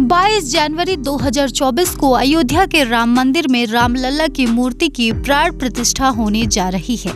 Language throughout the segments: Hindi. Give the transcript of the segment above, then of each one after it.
22 जनवरी 2024 को अयोध्या के राम मंदिर में रामलला की मूर्ति की प्राण प्रतिष्ठा होने जा रही है।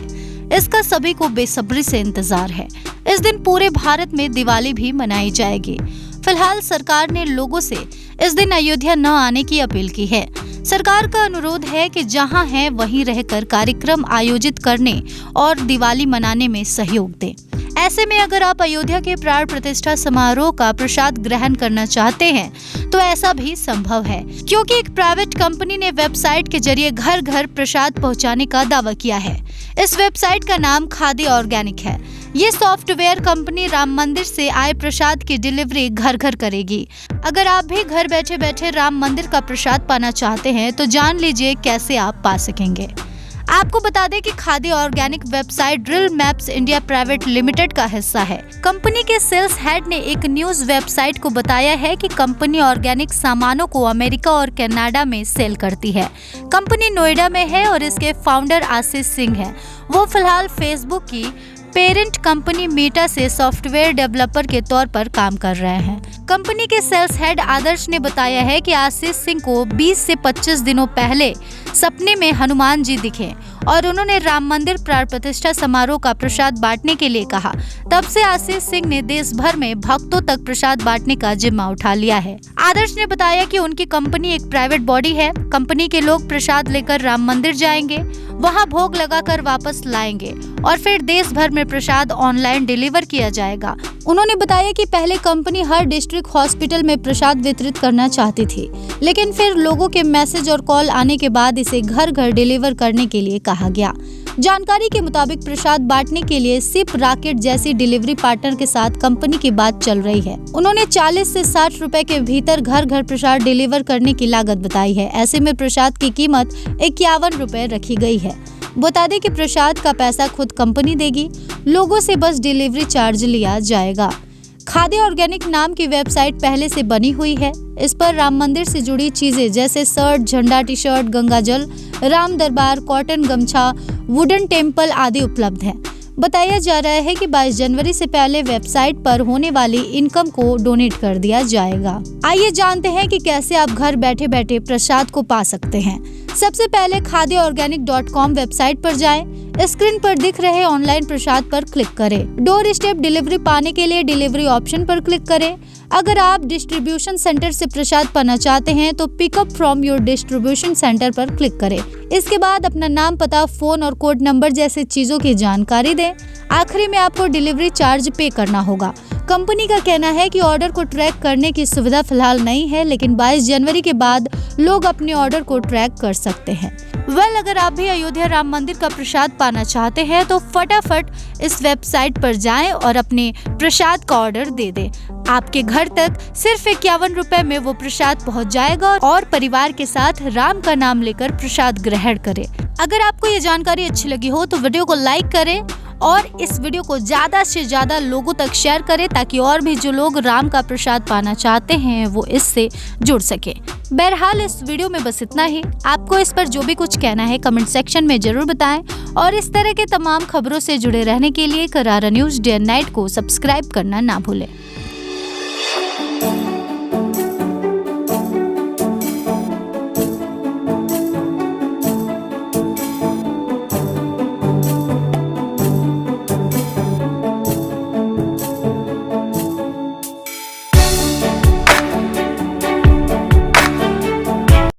इसका सभी को बेसब्री से इंतजार है। इस दिन पूरे भारत में दिवाली भी मनाई जाएगी। फिलहाल सरकार ने लोगों से इस दिन अयोध्या न आने की अपील की है। सरकार का अनुरोध है कि जहां हैं वहीं रहकर कार्यक्रम आयोजित करने और दिवाली मनाने में सहयोग दें। ऐसे में अगर आप अयोध्या के प्राण प्रतिष्ठा समारोह का प्रसाद ग्रहण करना चाहते हैं तो ऐसा भी संभव है, क्योंकि एक प्राइवेट कंपनी ने वेबसाइट के जरिए घर घर प्रसाद पहुंचाने का दावा किया है। इस वेबसाइट का नाम खादी ऑर्गेनिक है। ये सॉफ्टवेयर कंपनी राम मंदिर से आए प्रसाद की डिलीवरी घर घर करेगी। अगर आप भी घर बैठे बैठे राम मंदिर का प्रसाद पाना चाहते हैं तो जान लीजिए कैसे आप पा सकेंगे। आपको बता दें कि khadi organic website drill maps India private limited का हिस्सा है। कंपनी के सेल्स हेड ने एक न्यूज वेबसाइट को बताया है कि कंपनी ऑर्गेनिक सामानों को अमेरिका और कनाडा में सेल करती है। कंपनी नोएडा में है और इसके फाउंडर आशीष सिंह है। वो फिलहाल फेसबुक की पेरेंट कंपनी मेटा से सॉफ्टवेयर डेवलपर के तौर पर काम कर रहे हैं। कंपनी के सेल्स हेड आदर्श ने बताया है कि आशीष सिंह को 20 से 25 दिनों पहले सपने में हनुमान जी दिखे और उन्होंने राम मंदिर प्राण प्रतिष्ठा समारोह का प्रसाद बांटने के लिए कहा। तब से आशीष सिंह ने देश भर में भक्तों तक प्रसाद बांटने का जिम्मा उठा लिया है। आदर्श ने बताया कि उनकी कंपनी एक प्राइवेट बॉडी है। कंपनी के लोग प्रसाद लेकर राम मंदिर जाएंगे, वहां भोग लगाकर वापस लाएंगे और फिर देश भर में प्रसाद ऑनलाइन डिलीवर किया जाएगा। उन्होंने बताया कि पहले कंपनी हर डिस्ट्रिक्ट हॉस्पिटल में प्रसाद वितरित करना चाहती थी, लेकिन फिर लोगों के मैसेज और कॉल आने के बाद इसे घर घर डिलीवर करने के लिए कहा गया। जानकारी के मुताबिक प्रसाद बांटने के लिए सिप रॉकेट जैसी डिलीवरी पार्टनर के साथ कंपनी की बात चल रही है। उन्होंने 40 से 60 रुपए के भीतर घर घर प्रसाद डिलीवर करने की लागत बताई है। ऐसे में प्रसाद की कीमत 51 रुपए रखी गई है। बता दें कि प्रसाद का पैसा खुद कंपनी देगी, लोगों से बस डिलीवरी चार्ज लिया जाएगा। खादी ऑर्गेनिक नाम की वेबसाइट पहले से बनी हुई है। इस पर राम मंदिर से जुड़ी चीजें जैसे शर्ट, झंडा, टी शर्ट, गंगा जल, राम दरबार, कॉटन गमछा, वुडन टेम्पल आदि उपलब्ध है। बताया जा रहा है कि 22 जनवरी से पहले वेबसाइट पर होने वाली इनकम को डोनेट कर दिया जाएगा। आइए जानते हैं कि कैसे आप घर बैठे बैठे प्रसाद को पा सकते हैं। सबसे पहले khadiorganic.com वेबसाइट पर जाएं। स्क्रीन पर दिख रहे ऑनलाइन प्रसाद पर क्लिक करें। डोर स्टेप डिलीवरी पाने के लिए डिलीवरी ऑप्शन पर क्लिक करें। अगर आप डिस्ट्रीब्यूशन सेंटर से प्रसाद पाना चाहते हैं तो pickup from your distribution centre पर क्लिक करें। इसके बाद अपना नाम, पता, फोन और कोड नंबर जैसे चीजों की जानकारी दें। आखिरी में आपको डिलीवरी चार्ज पे करना होगा। कंपनी का कहना है कि ऑर्डर को ट्रैक करने की सुविधा फिलहाल नहीं है, लेकिन 22 जनवरी के बाद लोग अपने ऑर्डर को ट्रैक कर सकते हैं। अगर आप भी अयोध्या राम मंदिर का प्रसाद पाना चाहते हैं तो फटाफट इस वेबसाइट पर जाएं और अपने प्रसाद का ऑर्डर दे दें। आपके घर तक सिर्फ 51 रुपए में वो प्रसाद पहुंच जाएगा और परिवार के साथ राम का नाम लेकर प्रसाद ग्रहण करें। अगर आपको ये जानकारी अच्छी लगी हो तो वीडियो को लाइक करें और इस वीडियो को ज्यादा से ज्यादा लोगों तक शेयर करें, ताकि और भी जो लोग राम का प्रसाद पाना चाहते हैं वो इससे जुड़ सके। बहरहाल इस वीडियो में बस इतना ही। आपको इस पर जो भी कुछ कहना है कमेंट सेक्शन में जरूर बताएं और इस तरह के तमाम खबरों से जुड़े रहने के लिए करारा न्यूज डे एंड नाइट को सब्सक्राइब करना ना भूलें।